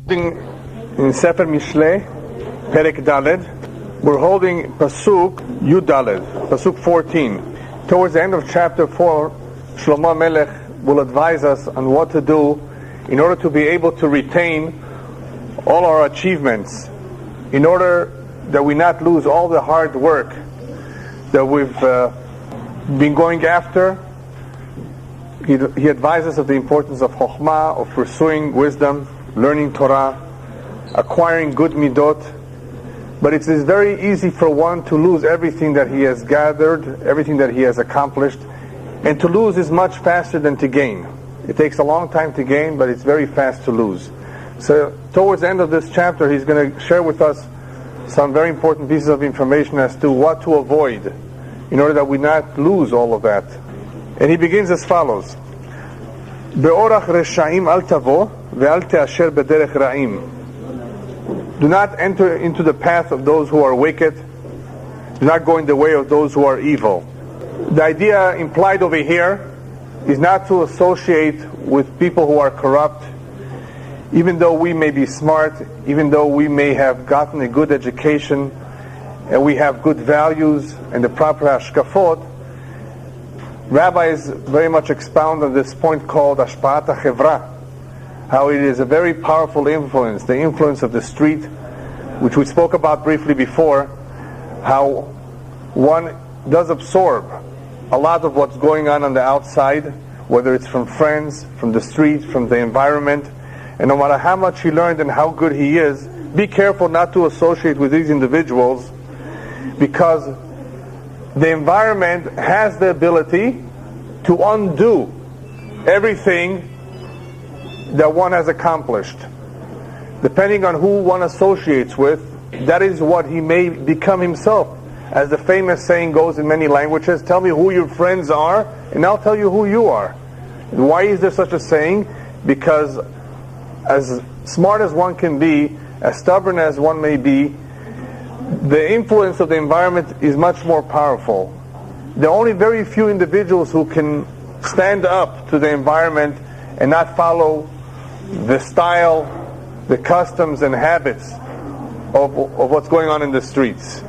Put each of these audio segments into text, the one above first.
In Sefer Mishlei, Perek Daled, we're holding Pasuk Yud Daled, Pasuk 14. Towards the end of chapter 4, Shlomo Melech will advise us on what to do in order to be able to retain all our achievements, in order that we not lose all the hard work that we've been going after. He advises of the importance of Chokhmah, of pursuing wisdom, learning Torah, acquiring good midot. But it is very easy for one to lose everything that he has gathered, everything that he has accomplished, and to lose is much faster than to gain. It takes a long time to gain, but it's very fast to lose. So towards the end of this chapter, he's going to share with us some very important pieces of information as to what to avoid in order that we not lose all of that. And he begins as follows: Be'orach reshaim al tavo ve'al te'asher b'derech ra'im. Do not enter into the path of those who are wicked. Do not go in the way of those who are evil. The idea implied over here is not to associate with people who are corrupt. Even though we may be smart, even though we may have gotten a good education, and we have good values and the proper hashkafot, rabbis very much expound on this point called Ashpaat HaChevra, how it is a very powerful influence, the influence of the street, which we spoke about briefly before, how one does absorb a lot of what's going on the outside, whether it's from friends, from the street, from the environment. And no matter how much he learned and how good he is, be careful not to associate with these individuals, because the environment has the ability to undo everything that one has accomplished. Depending on who one associates with, that is what he may become himself. As the famous saying goes in many languages, tell me who your friends are, and I'll tell you who you are. And why is there such a saying? Because as smart as one can be, as stubborn as one may be, the influence of the environment is much more powerful. There are only very few individuals who can stand up to the environment and not follow the style, the customs and habits of what's going on in the streets.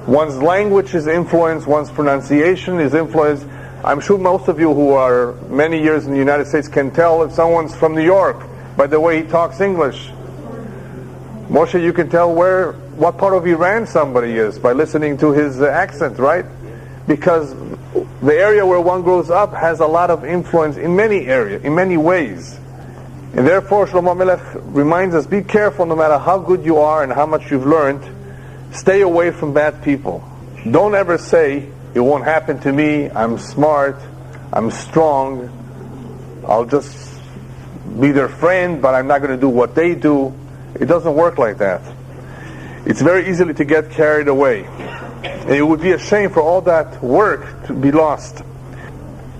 One's language is influenced, one's pronunciation is influenced. I'm sure most of you who are many years in the United States can tell if someone's from New York by the way he talks English. Moshe, you can tell what part of Iran somebody is by listening to his accent, right? Because the area where one grows up has a lot of influence in many areas, in many ways. And therefore Shlomo Melech reminds us, be careful no matter how good you are and how much you've learned, stay away from bad people. Don't ever say, it won't happen to me, I'm smart, I'm strong, I'll just be their friend, but I'm not going to do what they do. It doesn't work like that. It's very easily to get carried away. And it would be a shame for all that work to be lost.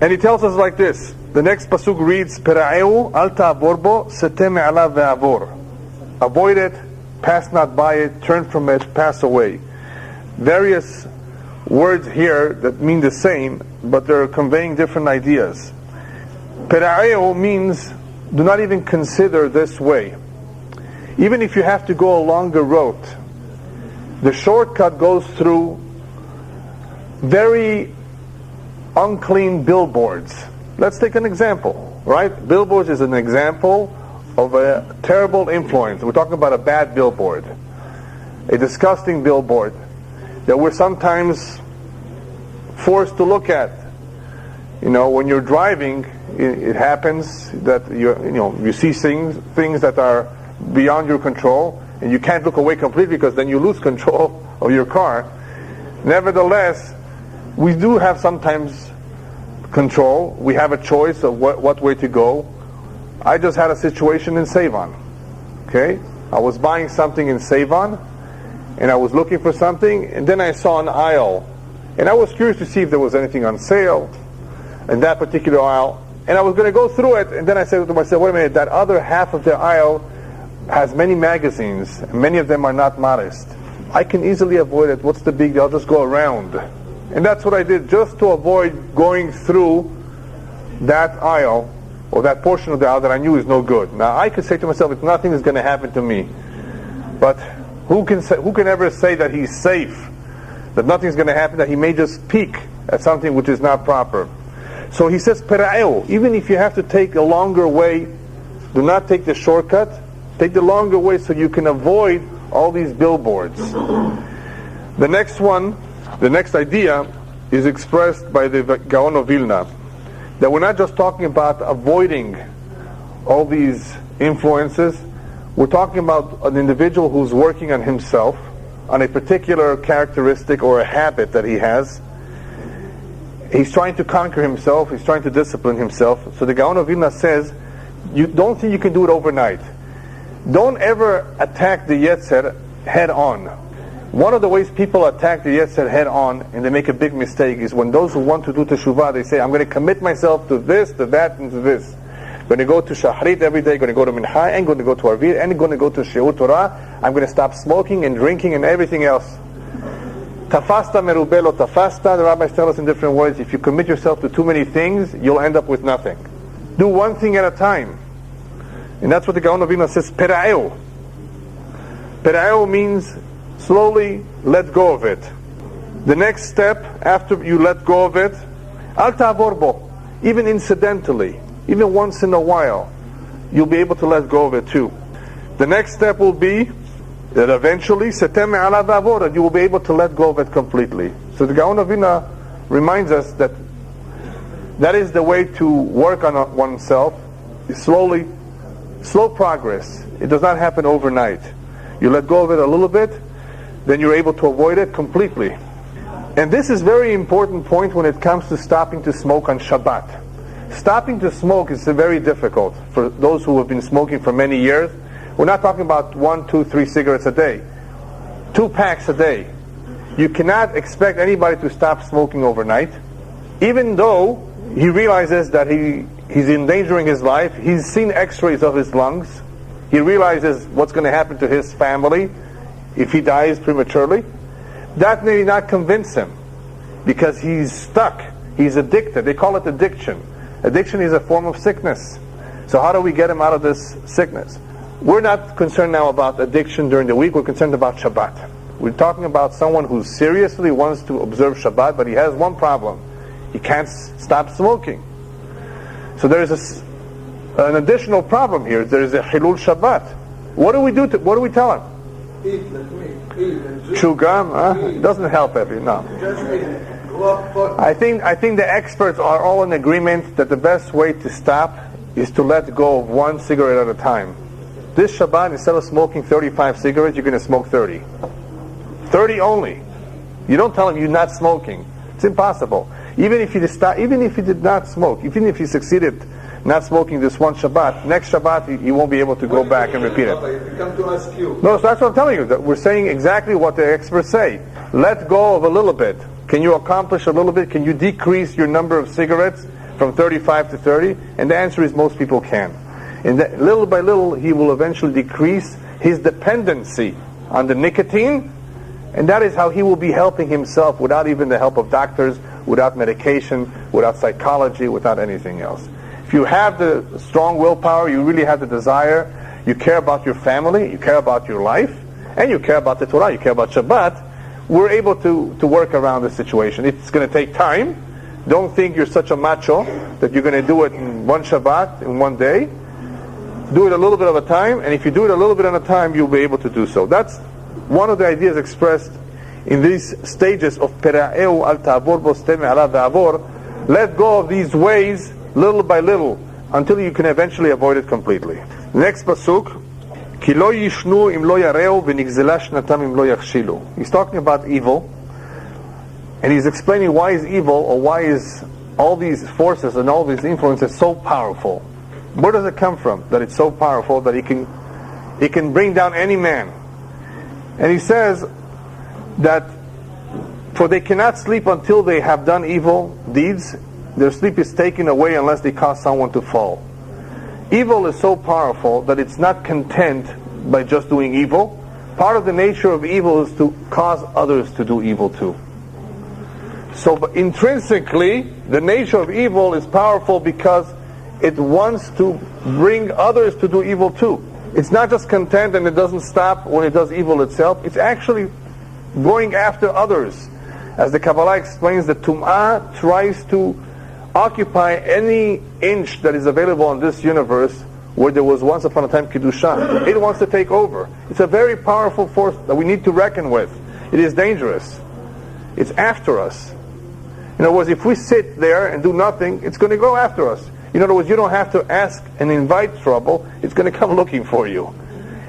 And he tells us like this. The next pasuk reads, Pera'eu al ta'avor bo, seteh me'alav ve'avor. Avoid it, pass not by it, turn from it, pass away. Various words here that mean the same, but they're conveying different ideas. Pera'eu means, do not even consider this way. Even if you have to go a longer road, the shortcut goes through very unclean billboards. Let's take an example, right? Billboards is an example of a terrible influence. We're talking about a bad billboard, a disgusting billboard that we're sometimes forced to look at. You know, when you're driving, it happens that you see things that are beyond your control, and you can't look away completely because then you lose control of your car. Nevertheless, we do have sometimes control. We have a choice of what way to go. I just had a situation in Savon. Okay, I was buying something in Savon, and I was looking for something, and then I saw an aisle, and I was curious to see if there was anything on sale in that particular aisle, and I was going to go through it, and then I said to myself, wait a minute, that other half of the aisle has many magazines, and many of them are not modest. I can easily avoid it. What's the big deal? I'll just go around. And that's what I did, just to avoid going through that aisle. or that portion of the owl that I knew is no good. Now I could say to myself, if nothing is going to happen to me. But who can ever say that he's safe, that nothing's going to happen, that he may just peek at something which is not proper? So he says, pera'eu, even if you have to take a longer way, do not take the shortcut, take the longer way so you can avoid all these billboards. The next one, the next idea is expressed by the Gaon of Vilna, that we're not just talking about avoiding all these influences, we're talking about an individual who's working on himself, on a particular characteristic or a habit that he has. He's trying to conquer himself, he's trying to discipline himself. So the Gaon of Vilna says, you don't think you can do it overnight. Don't ever attack the Yetzer head on. One of the ways people attack the Yetzer head on, and they make a big mistake, is when those who want to do teshuvah, they say, I'm going to commit myself to this, to that, and to this. I'm going to go to Shahrit every day, going to go to Mincha, and going to go to Arvir, and going to go to Shiur Torah. I'm going to stop smoking and drinking and everything else. Tafasta merubelo tafasta, the rabbis tell us in different words, if you commit yourself to too many things, you'll end up with nothing. Do one thing at a time. And that's what the Gaon of Vilna says, pera'eu. Pera'eu means slowly let go of it. The next step, after you let go of it, al ta'avor bo, even incidentally, even once in a while, you'll be able to let go of it too. The next step will be that eventually, setem ala ta'avor, that you will be able to let go of it completely. So the Gaon of Vilna reminds us that that is the way to work on oneself, slowly, slow progress. It does not happen overnight. You let go of it a little bit, then you're able to avoid it completely. And this is a very important point when it comes to stopping to smoke on Shabbat. Stopping to smoke is very difficult for those who have been smoking for many years. We're not talking about 1, 2, 3 cigarettes a day. 2 packs a day. You cannot expect anybody to stop smoking overnight. Even though he realizes that he's endangering his life, he's seen x-rays of his lungs, he realizes what's going to happen to his family if he dies prematurely, that may not convince him, because he's stuck, he's addicted. They call it addiction. Addiction is a form of sickness. So how do we get him out of this sickness? We're not concerned now about addiction during the week, we're concerned about Shabbat. We're talking about someone who seriously wants to observe Shabbat, but he has one problem. He can't stop smoking. So there is an additional problem here. There is a Hilul Shabbat. What do we do? What do we tell him? Eat like me. Eat and drink. Chew gum? It doesn't help no. Just eat. I think the experts are all in agreement that the best way to stop is to let go of 1 cigarette at a time. This Shabbat, instead of smoking 35 cigarettes, you're going to smoke 30. 30 only. You don't tell him you're not smoking. It's impossible. Even if you did not smoke, even if you succeeded not smoking this one Shabbat, next Shabbat you won't be able to go back and repeat it. If come to ask you. No, so that's what I'm telling you. That we're saying exactly what the experts say. Let go of a little bit. Can you accomplish a little bit? Can you decrease your number of cigarettes from 35 to 30? And the answer is most people can. And that, little by little, he will eventually decrease his dependency on the nicotine, and that is how he will be helping himself without even the help of doctors, without medication, without psychology, without anything else. If you have the strong willpower, you really have the desire, you care about your family, you care about your life, and you care about the Torah, you care about Shabbat, we're able to work around the situation. It's going to take time. Don't think you're such a macho that you're going to do it in one Shabbat, in one day. Do it a little bit at a time, and if you do it a little bit at a time, you'll be able to do so. That's one of the ideas expressed in these stages of pera'eu al ta'avor bosteme ala ta'avor. Let go of these ways little by little until you can eventually avoid it completely. Next pasuk, ki lo yishnu im lo yareu v'nigzela shnatam im lo yachshilu. He's talking about evil, and he's explaining why is evil, or why is all these forces and all these influences so powerful. Where does it come from that it's so powerful that it can bring down any man? And he says that for they cannot sleep until they have done evil deeds. Their sleep is taken away unless they cause someone to fall. Evil is so powerful that it's not content by just doing evil. Part of the nature of evil is to cause others to do evil too. So but intrinsically, the nature of evil is powerful because it wants to bring others to do evil too. It's not just content and it doesn't stop when it does evil itself. It's actually going after others. As the Kabbalah explains, the Tum'ah tries to occupy any inch that is available in this universe where there was once upon a time Kedusha. It wants to take over. It's a very powerful force that we need to reckon with. It is dangerous. It's after us. In other words, if we sit there and do nothing, it's going to go after us. In other words, you don't have to ask and invite trouble. It's going to come looking for you.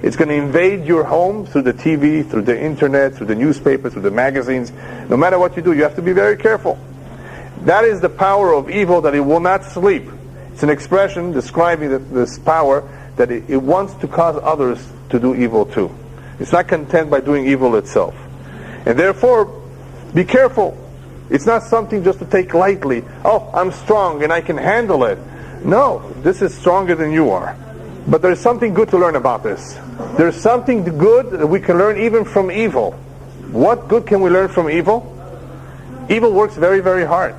It's going to invade your home through the TV, through the internet, through the newspapers, through the magazines. No matter what you do, you have to be very careful. That is the power of evil, that it will not sleep. It's an expression describing this power, that it wants to cause others to do evil too. It's not content by doing evil itself. And therefore, be careful. It's not something just to take lightly. Oh, I'm strong and I can handle it. No, this is stronger than you are. But there's something good to learn about this. There's something good that we can learn even from evil. What good can we learn from evil? Evil works very, very hard.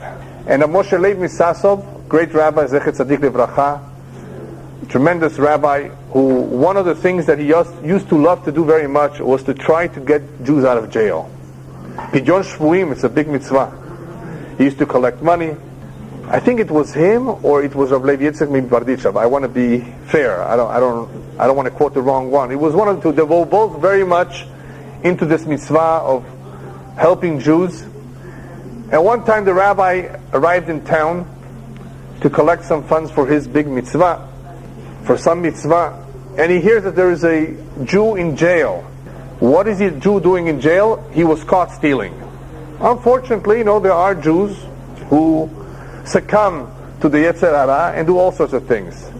And Mishlei Misasov, great rabbi, Zecher Tzadik Livracha, tremendous rabbi, who one of the things that he used to love to do very much was to try to get Jews out of jail. Pidyon Shvuim, it's a big mitzvah. He used to collect money. I think it was him or it was Rav Levi Yitzchak Barditchev. I want to be fair. I don't want to quote the wrong one. It was one of the two. They were both very much into this mitzvah of helping Jews. And one time the rabbi arrived in town to collect some funds for his big mitzvah, for some mitzvah, and he hears that there is a Jew in jail. What is the Jew doing in jail? He was caught stealing. Unfortunately, there are Jews who succumb to the Yetzer Hara and do all sorts of things.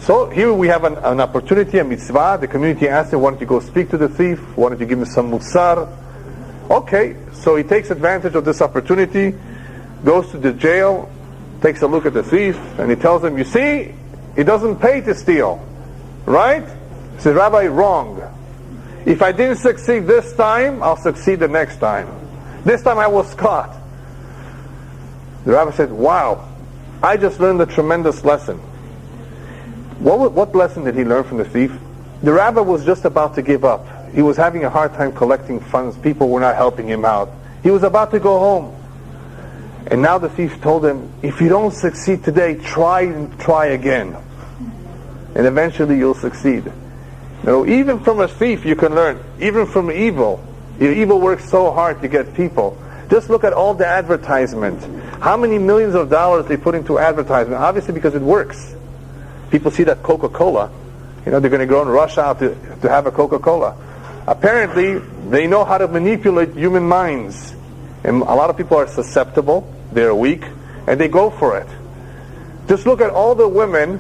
So here we have an opportunity, a mitzvah. The community asked him, why don't you go speak to the thief? Why don't you give him some musar? Okay, so he takes advantage of this opportunity, goes to the jail, takes a look at the thief, and he tells him, you see, it doesn't pay to steal, right? He says, Rabbi, wrong. If I didn't succeed this time, I'll succeed the next time. This time I was caught. The rabbi said, wow, I just learned a tremendous lesson. What lesson did he learn from the thief? The rabbi was just about to give up. He was having a hard time collecting funds. People were not helping him out. He was about to go home. And now the thief told him, if you don't succeed today, try again. And eventually you'll succeed. Even from a thief you can learn. Even from evil. Evil works so hard to get people. Just look at all the advertisement. How many millions of dollars they put into advertisement? Obviously because it works. People see that Coca-Cola, they're going to go and rush out to have a Coca-Cola. Apparently, they know how to manipulate human minds. And a lot of people are susceptible, they're weak, and they go for it. Just look at all the women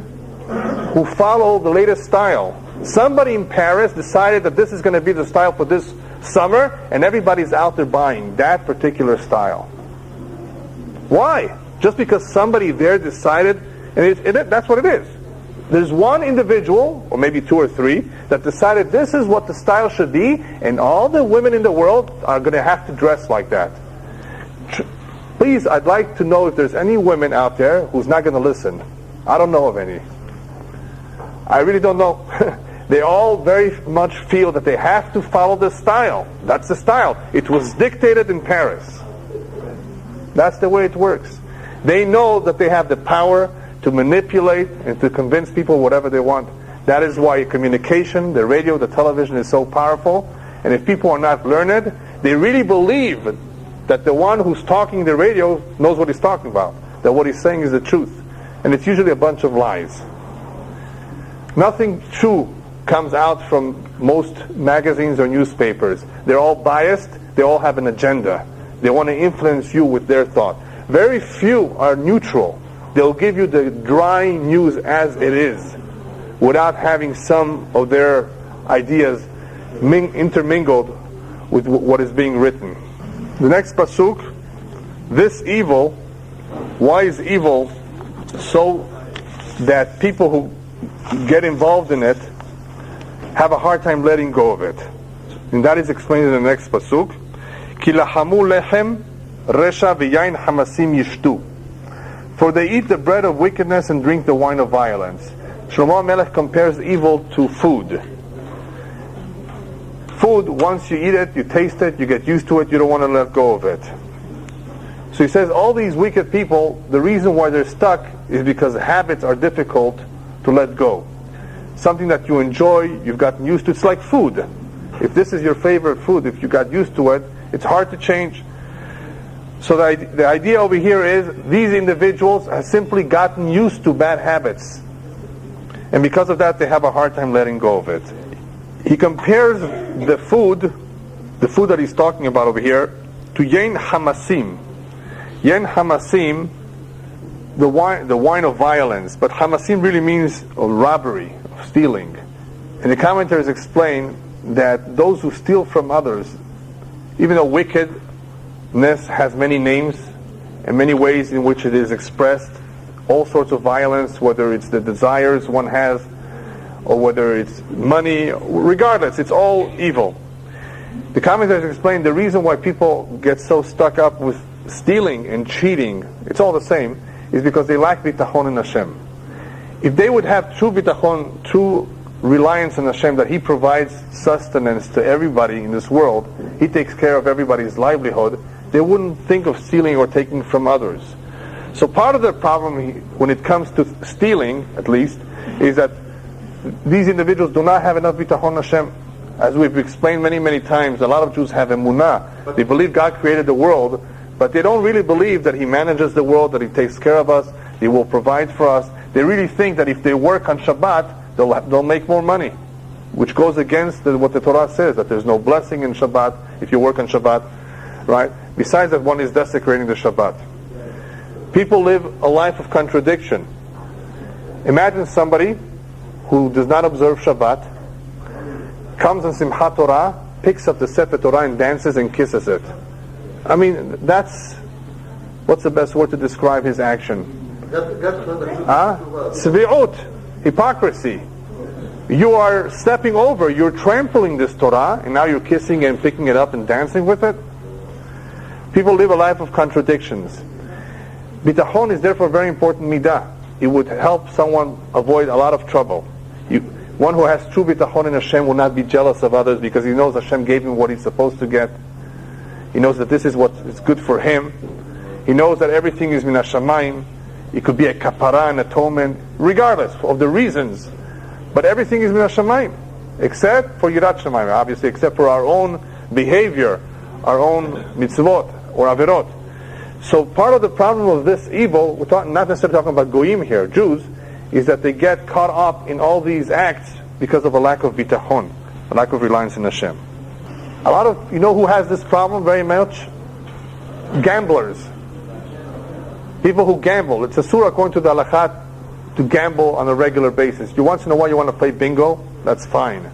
who follow the latest style. Somebody in Paris decided that this is going to be the style for this summer, and everybody's out there buying that particular style. Why? Just because somebody there decided, and that's what it is. There's one individual, or maybe two or three, that decided this is what the style should be, and all the women in the world are going to have to dress like that. Please, I'd like to know if there's any women out there who's not going to listen. I don't know of any. I really don't know. They all very much feel that they have to follow the style. That's the style. It was dictated in Paris. That's the way it works. They know that they have the power to manipulate and to convince people whatever they want. That is why communication, the radio, the television is so powerful. And if people are not learned, they really believe that the one who's talking the radio knows what he's talking about, that what he's saying is the truth. And it's usually a bunch of lies. Nothing true comes out from most magazines or newspapers. They're all biased. They all have an agenda. They want to influence you with their thought. Very few are neutral. They'll give you the dry news as it is, without having some of their ideas intermingled with what is being written. The next pasuk, this evil, why is evil so that people who get involved in it have a hard time letting go of it? And that is explained in the next pasuk. Ki lahamu lechem resha v'yain hamasim yishtu. For they eat the bread of wickedness and drink the wine of violence. Shlomo Melech compares evil to food. Food, once you eat it, you taste it, you get used to it, you don't want to let go of it. So he says all these wicked people, the reason why they're stuck is because habits are difficult to let go. Something that you enjoy, you've gotten used to, it's like food. If this is your favorite food, if you got used to it, it's hard to change. So the idea over here is these individuals have simply gotten used to bad habits. And because of that, they have a hard time letting go of it. He compares the food that he's talking about over here, to Yen Hamasim. Yen Hamasim, the wine of violence. But Hamasim really means robbery, stealing. And the commentators explain that those who steal from others, even though wickedness has many names and many ways in which it is expressed, all sorts of violence, whether it's the desires one has, or whether it's money, regardless, it's all evil. The commentators explain the reason why people get so stuck up with stealing and cheating, it's all the same, is because they lack bitachon in Hashem. If they would have true bitachon, true reliance in Hashem, that He provides sustenance to everybody in this world, He takes care of everybody's livelihood, they wouldn't think of stealing or taking from others. So part of the problem when it comes to stealing, at least, is that these individuals do not have enough bitachon Hashem. As we've explained many, many times, a lot of Jews have emunah. They believe God created the world, but they don't really believe that He manages the world, that He takes care of us, He will provide for us. They really think that if they work on Shabbat, they'll make more money, which goes against what the Torah says, that there's no blessing in Shabbat if you work on Shabbat, right? Besides that, one is desecrating the Shabbat. People live a life of contradiction. Imagine somebody who does not observe Shabbat, comes on Simchat Torah, picks up the Sefer Torah and dances and kisses it. I mean, what's the best word to describe his action? Svi'ut, hypocrisy. You are stepping over, you're trampling this Torah, and now you're kissing and picking it up and dancing with it. People live a life of contradictions. Bitachon is therefore a very important midah. It would help someone avoid a lot of trouble. One who has true bitachon in Hashem will not be jealous of others because he knows Hashem gave him what he's supposed to get. He knows that this is what is good for him. He knows that everything is min hashamayim. It could be a kapara, an atonement, regardless of the reasons. But everything is min hashamayim, except for yirat shamayim, obviously, except for our own behavior, our own mitzvot or averot. So part of the problem of this evil, we're not necessarily talking about goyim here, Jews, is that they get caught up in all these acts because of a lack of bitachon, a lack of reliance in Hashem. A lot of, you know who has this problem very much? Gamblers. People who gamble. It's a surah according to the halakha to gamble on a regular basis. You once in a while you want to play bingo, that's fine.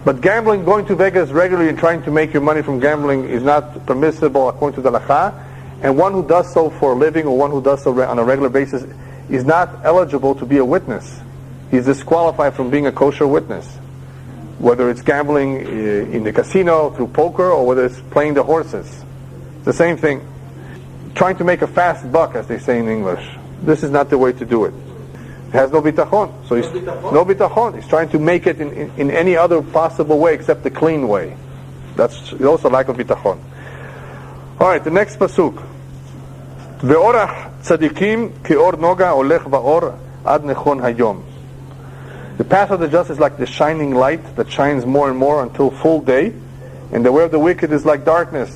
But gambling, going to Vegas regularly and trying to make your money from gambling is not permissible according to the halakha. And one who does so for a living or one who does so on a regular basis is not eligible to be a witness. He's disqualified from being a kosher witness. Whether it's gambling in the casino through poker or whether it's playing the horses. It's the same thing. Trying to make a fast buck, as they say in English. This is not the way to do it. He has no bitachon. So he's no bitachon. He's trying to make it in any other possible way except the clean way. That's also lack of bitachon. Alright, the next pasuk. Ve'orach tzadikim ke'or noga olech va'or ad nechon hayom. The path of the just is like the shining light that shines more and more until full day, and the way of the wicked is like darkness.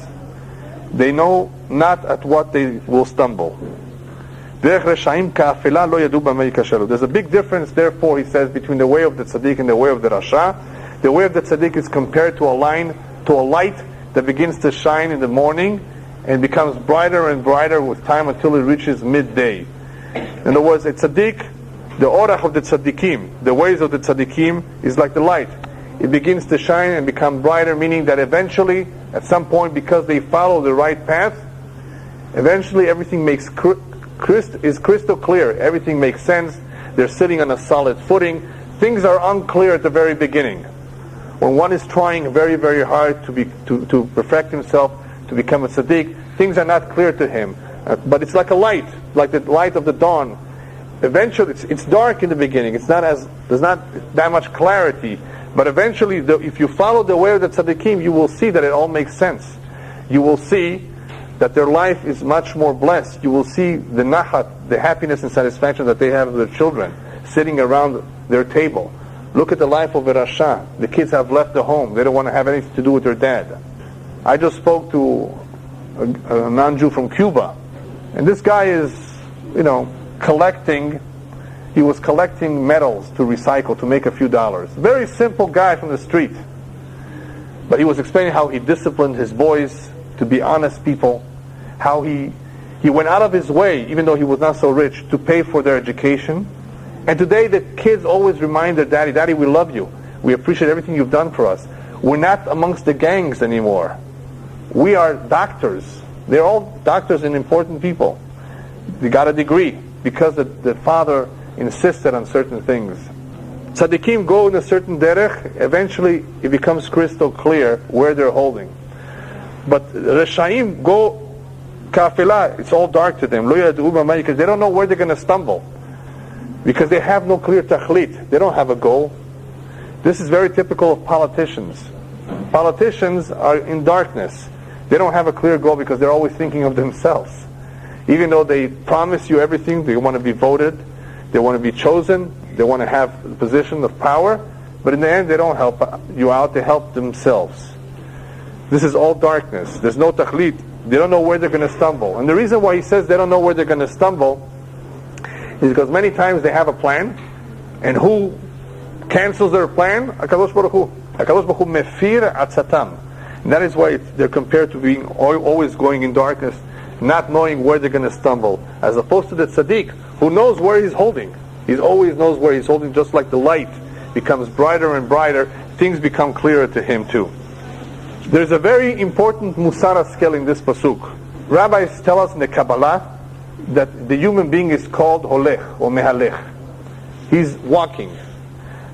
They know not at what they will stumble. There's a big difference, therefore, he says, between the way of the tzaddik and the way of the rasha. The way of the tzaddik is compared to a light that begins to shine in the morning and becomes brighter and brighter with time until it reaches midday. In other words, a tzaddik, the orach of the tzaddikim, the ways of the tzaddikim is like the light. It begins to shine and become brighter, meaning that eventually, at some point, because they follow the right path, eventually everything is crystal clear. Everything makes sense. They're sitting on a solid footing. Things are unclear at the very beginning. When one is trying very, very hard to perfect himself, to become a tzaddik, things are not clear to him. But it's like a light, like the light of the dawn. Eventually, it's dark in the beginning. There's not that much clarity. But eventually, if you follow the way of the tzaddikim, you will see that it all makes sense. You will see that their life is much more blessed. You will see the nahat, the happiness and satisfaction that they have with their children, sitting around their table. Look at the life of a Rasha. The kids have left the home. They don't want to have anything to do with their dad. I just spoke to a non-Jew from Cuba. And this guy is, he was collecting metals to recycle, to make a few dollars. Very simple guy from the street. But he was explaining how he disciplined his boys to be honest people, how he went out of his way, even though he was not so rich, to pay for their education. And today the kids always remind their daddy, "Daddy, we love you. We appreciate everything you've done for us. We're not amongst the gangs anymore. We are doctors." They're all doctors and important people. They got a degree because the father insisted on certain things. Tzaddikim go in a certain derech, eventually it becomes crystal clear where they're holding. But Reshaim go kafila, it's all dark to them. Because they don't know where they're going to stumble. Because they have no clear tachlit. They don't have a goal. This is very typical of politicians. Politicians are in darkness. They don't have a clear goal because they're always thinking of themselves. Even though they promise you everything, they want to be voted, they want to be chosen, they want to have a position of power, but in the end they don't help you out, they help themselves. This is all darkness. There's no tachlit. They don't know where they're going to stumble. And the reason why he says they don't know where they're going to stumble is because many times they have a plan, and who cancels their plan? HaKadosh Baruch Hu. HaKadosh Baruch Hu mefir atzatam. And that is why they're compared to being always going in darkness, not knowing where they're going to stumble, as opposed to the tzaddik, who knows where he's holding. He always knows where he's holding, just like the light becomes brighter and brighter, things become clearer to him too. There's a very important musar skill in this pasuk. Rabbis tell us in the Kabbalah that the human being is called holech or mehalech. He's walking.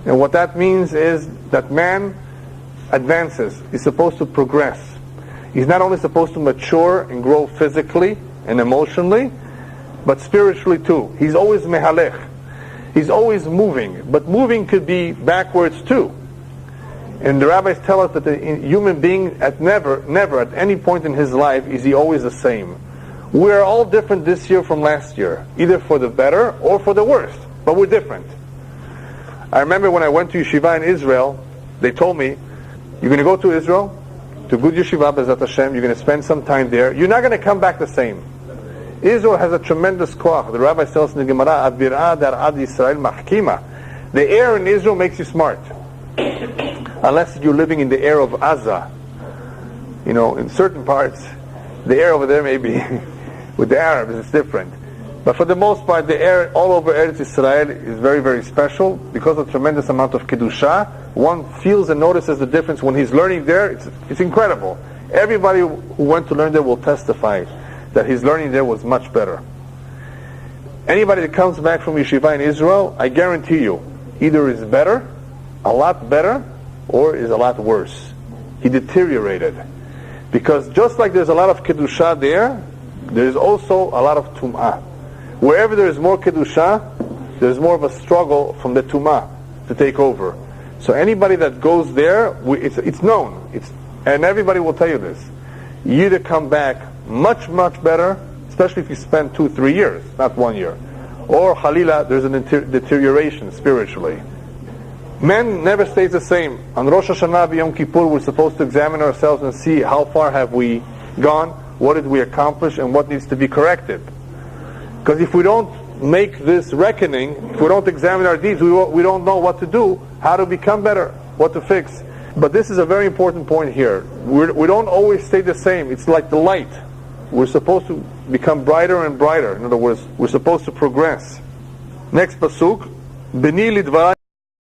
And what that means is that man advances. He's supposed to progress. He's not only supposed to mature and grow physically and emotionally, but spiritually too. He's always mehalech. He's always moving. But moving could be backwards too. And the rabbis tell us that the human being never at any point in his life is he always the same. We are all different this year from last year, either for the better or for the worse, but we're different. I remember when I went to yeshiva in Israel, they told me, you're going to go to Israel, to good yeshiva, B'ezrat Hashem, you're going to spend some time there, you're not going to come back the same. Israel has a tremendous koach. The rabbis tell us in the Gemara, Adbir'ah dar'ad Yisrael mahkima. The air in Israel makes you smart. Unless you're living in the air of Gaza. In certain parts, the air over there may be, with the Arabs, it's different. But for the most part, the air all over Eretz Israel is very, very special because of the tremendous amount of Kedusha. One feels and notices the difference when he's learning there. It's incredible. Everybody who went to learn there will testify that his learning there was much better. Anybody that comes back from yeshiva in Israel, I guarantee you, either is better, a lot better, or is a lot worse. He deteriorated. Because just like there's a lot of Kedusha there, there's also a lot of Tum'ah. Wherever there's more Kedusha, there's more of a struggle from the Tum'ah to take over. So anybody that goes there, it's known. And everybody will tell you this. You either come back much, much better, especially if you spend 2-3 years, not 1 year. Or, Halila, there's a deterioration spiritually. Man never stays the same. On Rosh Hashanah, Yom Kippur, we're supposed to examine ourselves and see how far have we gone, what did we accomplish, and what needs to be corrected. Because if we don't make this reckoning, if we don't examine our deeds, we don't know what to do, how to become better, what to fix. But this is a very important point here. We don't always stay the same. It's like the light. We're supposed to become brighter and brighter. In other words, we're supposed to progress. Next pasuk, B'ni lidvarah